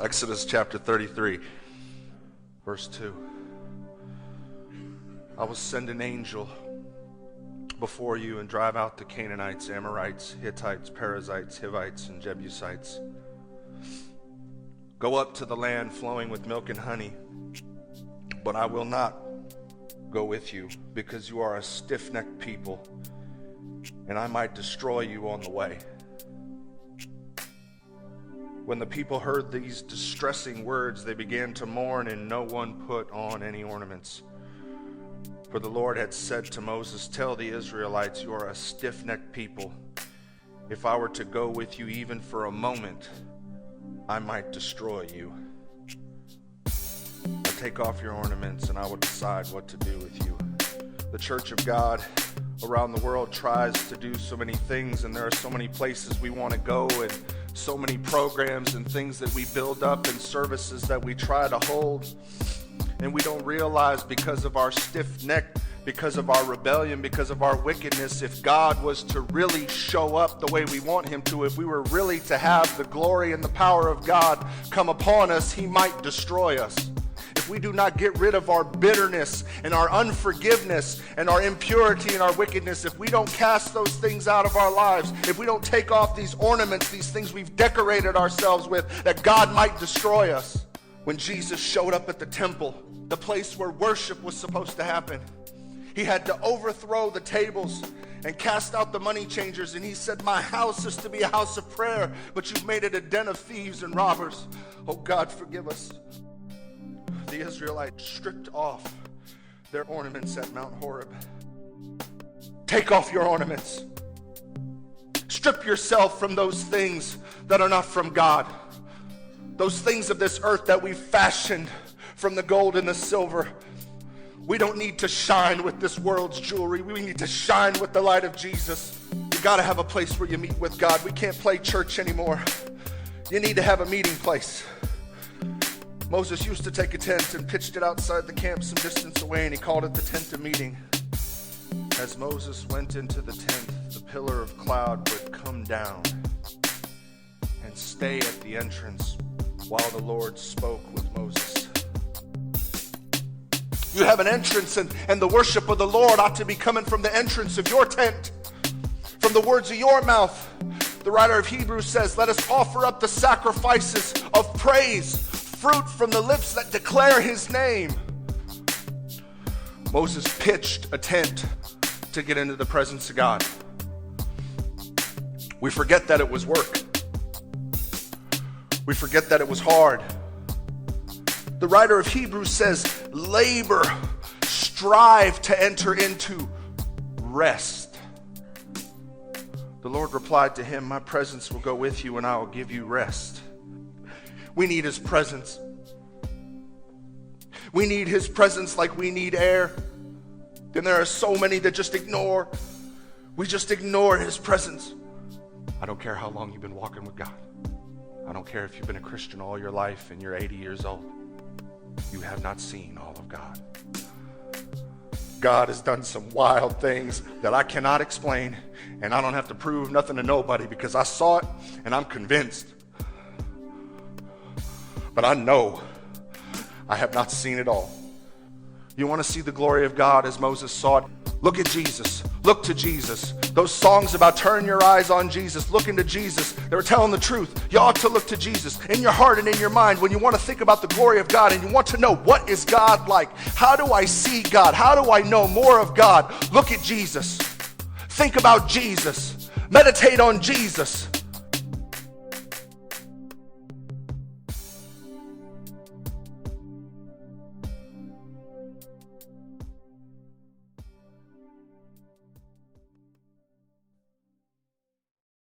Exodus chapter 33, verse 2. I will send an angel before you and drive out the Canaanites, Amorites, Hittites, Perizzites, Hivites, and Jebusites. Go up to the land flowing with milk and honey, but I will not go with you, because you are a stiff-necked people, and I might destroy you on the way. When the people heard these distressing words, they began to mourn, and no one put on any ornaments. For the Lord had said to Moses, tell the Israelites, you are a stiff-necked people. If I were to go with you even for a moment, I might destroy you. Now take off your ornaments, and I will decide what to do with you. The church of God around the world tries to do so many things, and there are so many places we want to go, and so many programs and things that we build up and services that we try to hold. And we don't realize, because of our stiff neck, because of our rebellion, because of our wickedness, if God was to really show up the way we want him to, if we were really to have the glory and the power of God come upon us, he might destroy us. If we do not get rid of our bitterness and our unforgiveness and our impurity and our wickedness, if we don't cast those things out of our lives, if we don't take off these ornaments, these things we've decorated ourselves with, that God might destroy us. When Jesus showed up at the temple, the place where worship was supposed to happen, he had to overthrow the tables and cast out the money changers, and he said, my house is to be a house of prayer, but you've made it a den of thieves and robbers. Oh God, forgive us. The Israelites stripped off their ornaments at Mount Horeb. Take off your ornaments. Strip yourself from those things that are not from God. Those things of this earth that we've fashioned from the gold and the silver. We don't need to shine with this world's jewelry. We need to shine with the light of Jesus. You got to have a place where you meet with God. We can't play church anymore. You need to have a meeting place. Moses used to take a tent and pitched it outside the camp some distance away, and he called it the tent of meeting. As Moses went into the tent, the pillar of cloud would come down and stay at the entrance while the Lord spoke with Moses. You have an entrance, and the worship of the Lord ought to be coming from the entrance of your tent, from the words of your mouth. The writer of Hebrews says, let us offer up the sacrifices of praise, fruit from the lips that declare his name. Moses pitched a tent to get into the presence of God. We forget that it was work. We forget that it was hard. The writer of Hebrews says, labor, strive to enter into rest. The Lord replied to him, my presence will go with you, and I will give you rest. We need his presence. We need his presence like we need air. And there are so many that just ignore. We just ignore his presence. I don't care how long you've been walking with God. I don't care if you've been a Christian all your life and you're 80 years old. You have not seen all of God. God has done some wild things that I cannot explain, and I don't have to prove nothing to nobody, because I saw it and I'm convinced. But I know I have not seen it all. You want to see the glory of God as Moses saw it? Look at Jesus. Look to Jesus. Those songs about turn your eyes on Jesus, look into Jesus, they were telling the truth. You ought to look to Jesus in your heart and in your mind when you want to think about the glory of God and you want to know, what is God like? How do I see God? How do I know more of God? Look at Jesus. Think about Jesus. Meditate on Jesus.